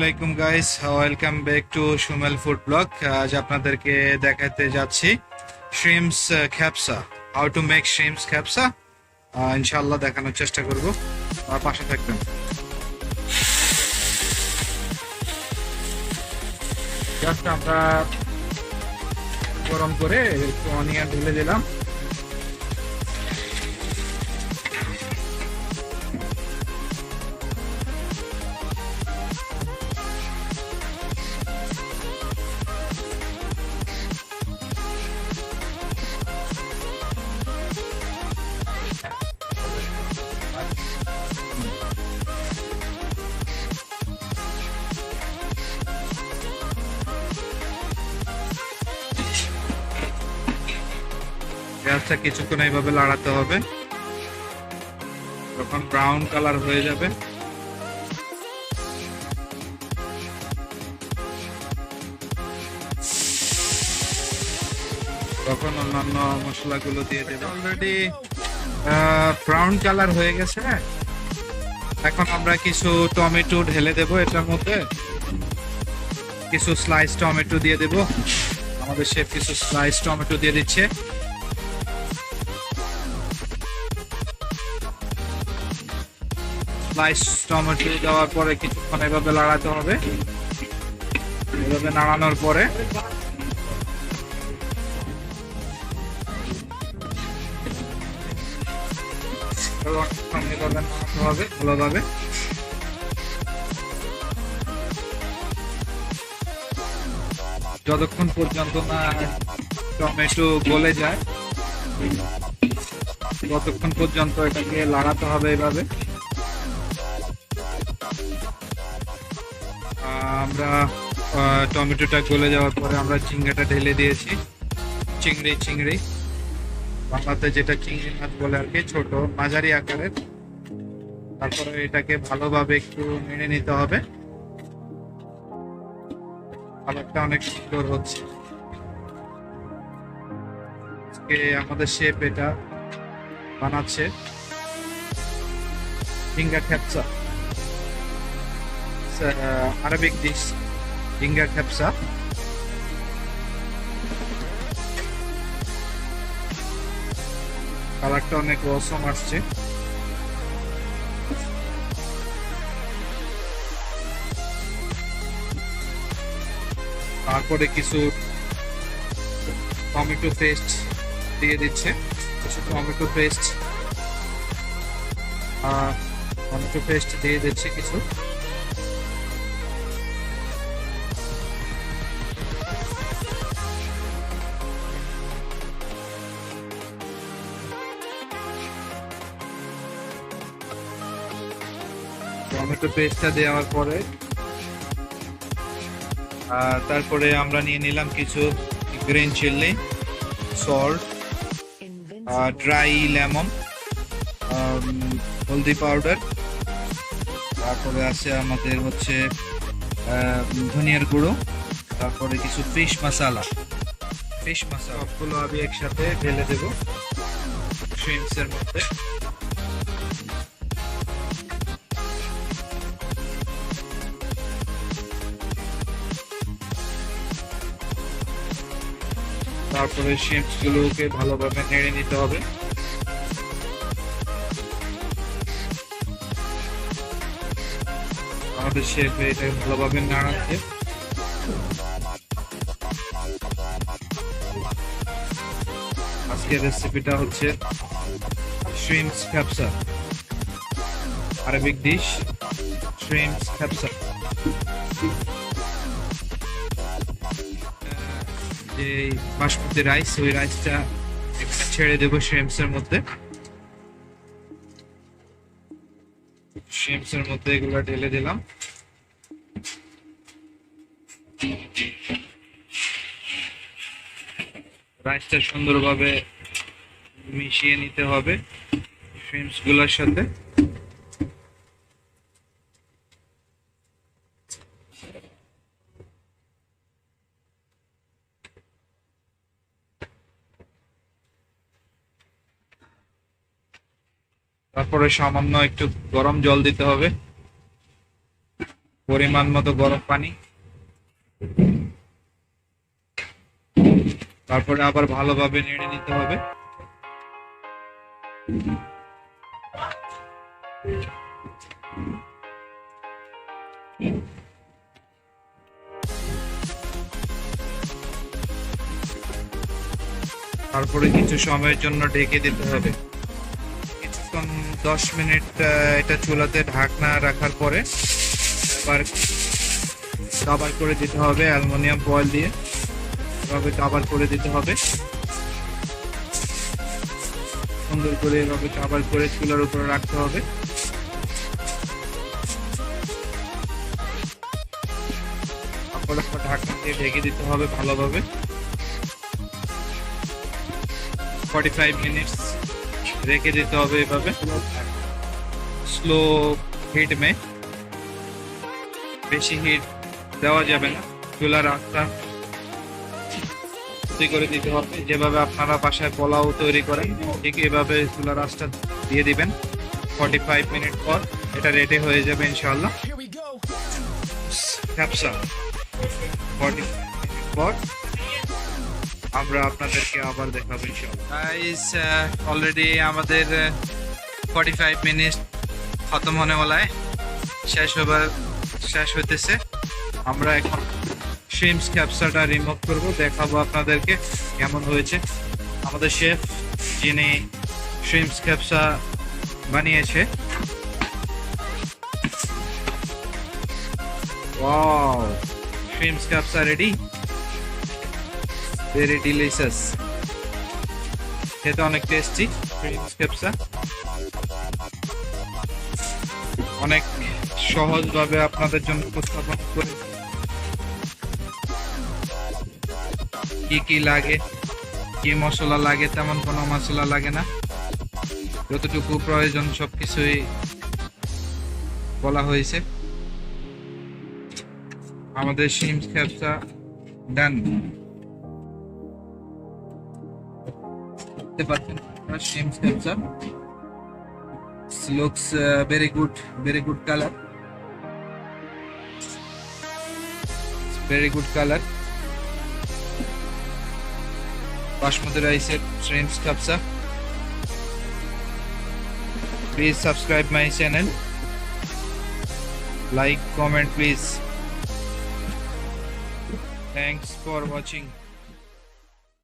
আলাইকুম guys, welcome back to Sumel food blog. আজ আপনাদেরকে দেখাতে যাচ্ছি শ্রিমস খ্যাপসা। হাউ টু মেক শ্রিমস খ্যাপসা ইনশাআল্লাহ দেখানোর চেষ্টা করব, আর পাশে থাকবেন। জাস্ট আমরা গরম করে একটু অনিয়ন ঢেলে দিলাম। পেঁয়াজটা কিছুক্ষণ এইভাবে লাড়াতে হবে, তখন ব্রাউন কালার হয়ে যাবে। তখন অন্যান্য মশলাগুলো দিয়ে দেবে। অলরেডি ব্রাউন কালার হয়ে গেছে। এখন আমরা কিছু টমেটো ঢেলে দেব এটার মধ্যে, কিছু স্লাইস টমেটো দিয়ে দেব। আমাদের শেফ কিছু স্লাইস টমেটো দিয়ে দিচ্ছে। স্লাইস টমেটো দেওয়ার পরে কিছুক্ষণ এভাবে লাড়াতে হবে। এভাবে নাড়ানোর পরে ভালোভাবে যতক্ষণ পর্যন্ত না টমেটো গলে যায় ততক্ষণ পর্যন্ত এটাকে লাড়াতে হবে। এইভাবে আমরা টমেটোটা গলে যাওয়ার পরে আমরা চিংড়িটা ঢেলে দিয়েছি। চিংড়ি বাংলাতে যেটা চিংড়ি মাছ বলে আর কি, ছোট মাঝারি আকারের। তারপরে এটাকে ভালোভাবে একটু নেড়ে নিতে হবে। কালারটা অনেক সুন্দর হচ্ছে। আজকে আমাদের শেফ এটা বানাচ্ছে ফিঙ্গার খ্যাপসা, আরবিক ডিশ ফিঙ্গার খ্যাপসা। কালারটা অনেক অসম আসছে। তারপরে কিছু টমেটো পেস্ট দিয়ে দিচ্ছে। টমেটো পেস্ট দিয়ে দিচ্ছে কিছু। টমেটো পেস্টটা দেওয়ার পরে তারপরে আমরা নিয়ে নিলাম কিছু green chilli, salt, dry lemon, হলদি পাউডার, তারপরে আছে আমাদের হচ্ছে ধনিয়ার গুঁড়ো, তারপরে কিছু ফিশ মশালা সবগুলো আমি একসাথে ঢেলে দেবো শ্রিমসের মধ্যে। তারপরে শ্রিমস গুলোকে ভালোভাবে নেড়ে নিতে হবে। আমাদের শেফ এটা ভালোভাবে নাড়াচ্ছে। আজকের রেসিপিটা হচ্ছে শ্রিমস খ্যাপসা, আরবিক ডিশ শ্রিমস খ্যাপসা। যে বাসমতি রাইস, ওই রাইসটা ছেড়ে দেবো শ্রিমসের মধ্যে। এগুলো ঢেলে দিলাম। রাইসটা সুন্দরভাবে মিশিয়ে নিতে হবে শ্রিমস গুলোর সাথে। তারপরে সামান্য একটু গরম জল দিতে হবে। পরিমাণ মতো গরম পানি, তারপরে আবার ভালোভাবে নেড়ে নিতে হবে। তারপরে কিছু সময়ের জন্য ঢেকে দিতে হবে। কিছুক্ষণ 10 মিনিট এটা চুলাতে ঢাকনা রাখার পরে এবার কভার করে দিতে হবে অ্যালুমিনিয়াম ফয়েল দিয়ে। এভাবে কভার করে দিতে হবে, সুন্দর করে এভাবে কভার করে চুলার উপরে রাখতে হবে। তারপরে ঢাকনা দিয়ে ঢেকে দিতে হবে ভালোভাবে। 45 মিনিটস রেখে দিতে হবে এভাবে স্লো হিট মে। বেশি হিট দেওয়া যাবে না, চুলার আঁচটা করে দিতে হবে। যেভাবে আপনারা বাসায় পোলাও তৈরি করেন ঠিক এভাবে চুলার আঁচটা দিয়ে দিবেন। 45 মিনিট পর এটা রেডি হয়ে যাবে ইনশাআল্লাহ। ক্যাপসা 40 মিনিট পর আমরা আপনাদেরকে আবার দেখাবো ইনশাআল্লাহ। গাইস অলরেডি আমাদের 45 মিনিট খতম হনে ওলায়, শেষ হইতেছে। আমরা এখন শ্রিম্পস ক্যাপসাটা রিমুভ করব, দেখাবো আপনাদেরকে কেমন হয়েছে। আমাদের শেফ যিনি শ্রিম্পস ক্যাপসা বানিয়েছে, ওয়াও, শ্রিম্পস ক্যাপসা রেডি, ভেরি ডিলিশিয়াস, খেতে অনেক টেস্টি। শ্রিম্পস ক্যাপসা অনেক সহজভাবে আপনাদের জন্য উপস্থাপন করে। কি কি লাগে, কি মশলা লাগে, তেমন কোনো মশলা লাগে না, যতটুকু প্রয়োজন সবকিছুই বলা হয়েছে। আমাদের শ্রিম্পস ক্যাপসা ডান। দেখতে পাচ্ছেন শ্রিম্পস ক্যাপসা looks very good color, very good color. Basmati rice shrimps kabsa. Please subscribe my channel, like, comment please. Thanks for watching.